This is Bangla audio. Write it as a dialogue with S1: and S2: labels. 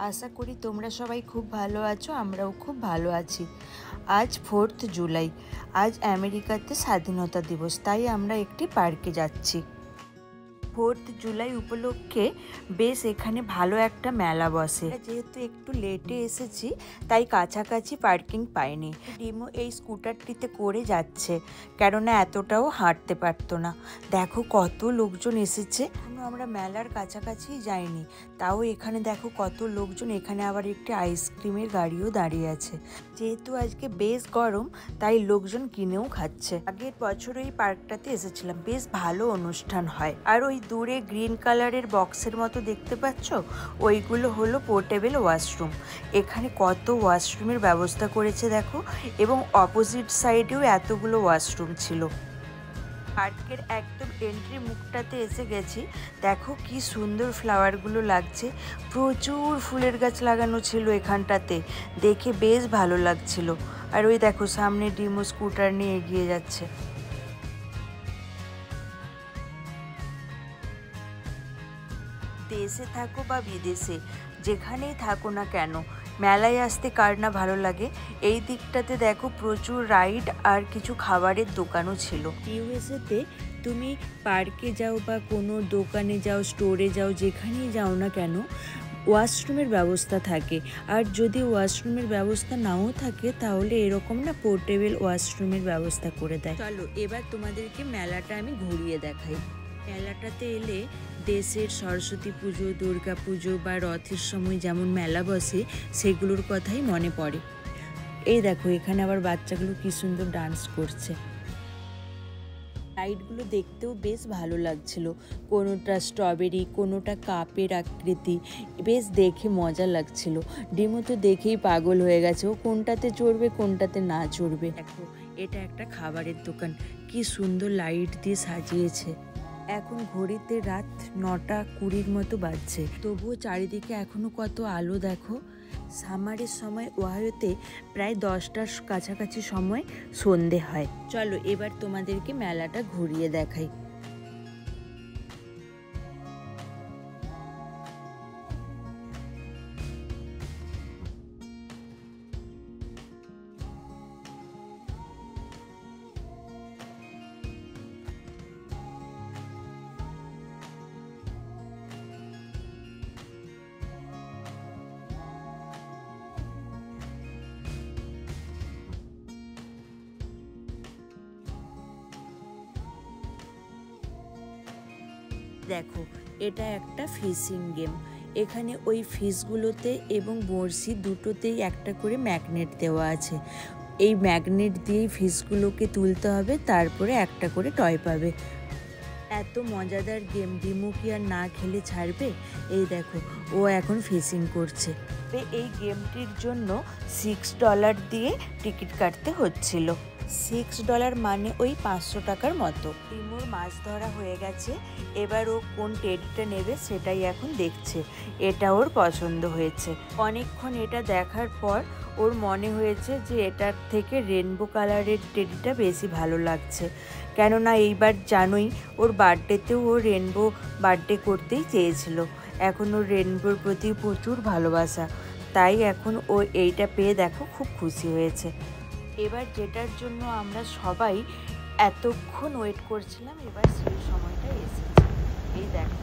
S1: আশা করি তোমরা সবাই খুব ভালো আছো, আমরাও খুব ভালো আছি। আজ 4 জুলাই, আজ আমেরিকাতে স্বাধীনতা দিবস, তাই আমরা একটি পার্কে যাচ্ছি। 4 জুলাই উপলক্ষে বেশ এখানে ভালো একটা মেলা বসে। যেহেতু একটু লেটে এসেছি তাই কাছাকাছি পার্কিং পাইনি। ডিমো এই স্কুটারটিতে করে যাচ্ছে, কেননা এতটাও হাঁটতে পারতো না। দেখো কত লোকজন এসেছে। আমরা মেলার কাছাকাছি যাইনি, তাও এখানে দেখো কত লোকজন। এখানে আবার একটি আইসক্রিমের গাড়িও দাঁড়িয়ে আছে। যেহেতু আজকে বেশ গরম তাই লোকজন কিনেও খাচ্ছে। আগের বছর এই পার্কটাতে এসেছিলাম, বেশ ভালো অনুষ্ঠান হয়। আর ওই দূরে গ্রিন কালারের বক্সের মতো দেখতে পাচ্ছ, ওইগুলো হলো পোর্টেবল ওয়াশরুম। এখানে কত ওয়াশরুমের ব্যবস্থা করেছে দেখো, এবং অপোজিট সাইডেও এতগুলো ওয়াশরুম ছিল। পার্কের একদম এন্ট্রি মুখটাতে এসে গেছি। দেখো কি সুন্দর ফ্লাওয়ারগুলো লাগছে, প্রচুর ফুলের গাছ লাগানো ছিল এখানটাতে, দেখে বেশ ভালো লাগছিল। আর ওই দেখো সামনে ডিমো স্কুটার নিয়ে এগিয়ে যাচ্ছে। দেশে থাকো বা বিদেশে, যেখানেই থাকো না কেন, মেলায় আসতে কার না ভালো লাগে। এই দিকটাতে দেখো প্রচুর রাইড আর কিছু খাবারের দোকানও ছিল। ইউএসএতে তুমি পার্কে যাও বা কোনো দোকানে যাও, স্টোরে যাও, যেখানেই যাও না কেন, ওয়াশরুমের ব্যবস্থা থাকে। আর যদি ওয়াশরুমের ব্যবস্থা নাও থাকে তাহলে এরকম না পোর্টেবল ওয়াশরুমের ব্যবস্থা করে দেয়। চলো এবার তোমাদেরকে মেলাটা আমি ঘুরিয়ে দেখাই। মেলাটাতে এলে দেশের সরস্বতী পুজো, দুর্গা পুজো বা রথের সময় যেমন মেলা বসে সেগুলোর কথাই মনে পড়ে। এই দেখো এখানে আবার বাচ্চাগুলো কি সুন্দর ডান্স করছে। রাইডগুলো দেখতেও বেশ ভালো লাগছিল, কোনোটা স্ট্রবেরি, কোনোটা কাপের আকৃতি, বেশ দেখে মজা লাগছিল। ডিমো তো দেখেই পাগল হয়ে গেছে, ও কোনটাতে চড়বে কোনটাতে না চড়বে। দেখো এটা একটা খাবারের দোকান, কি সুন্দর লাইট দিয়ে সাজিয়েছে। এখন ঘড়িতে রাত 9:20 মতো বাজছে, তবুও চারিদিকে এখনো কত আলো দেখো। সামারের সময় ওহাইওতে প্রায় 10টার কাছাকাছি সময় সন্ধে হয়। চলো এবার তোমাদেরকে মেলাটা ঘুরিয়ে দেখাই। দেখো এটা একটা ফিশিং গেম। এখানে ওই ফিশগুলোতে এবং বড়শি দুটোতেই একটা করে ম্যাগনেট দেওয়া আছে। এই ম্যাগনেট দিয়েই ফিশগুলোকে তুলতে হবে, তারপরে একটা করে টয় পাবে। এত মজাদার গেম, ডিমো কি আর না খেলে ছাড়বে? এই দেখো ও এখন ফিশিং করছে। এই গেমটির জন্য $6 দিয়ে টিকিট কাটতে হচ্ছিল। $6 মানে ওই 500 টাকার মতো। ডিমোর মাছ ধরা হয়ে গেছে, এবার ও কোন টেডিটা নেবে সেটাই এখন দেখছে। এটা ওর পছন্দ হয়েছে। অনেকক্ষণ এটা দেখার পর ওর মনে হয়েছে যে এটার থেকে রেনবো কালারের টেডিটা বেশি ভালো লাগছে, কেননা এইবার জানোই ওর বার্থডেতেও ও রেনবো বার্থডে করতেই চেয়েছিল। এখন ওর রেনবোর প্রতি প্রচুর ভালোবাসা, তাই এখন ও এইটা পেয়ে দেখো খুব খুশি হয়েছে। এবার যেটার জন্য আমরা সবাই এতক্ষণ ওয়েট করছিলাম, এবার সেই সময়টা এসেছে। এই দেখো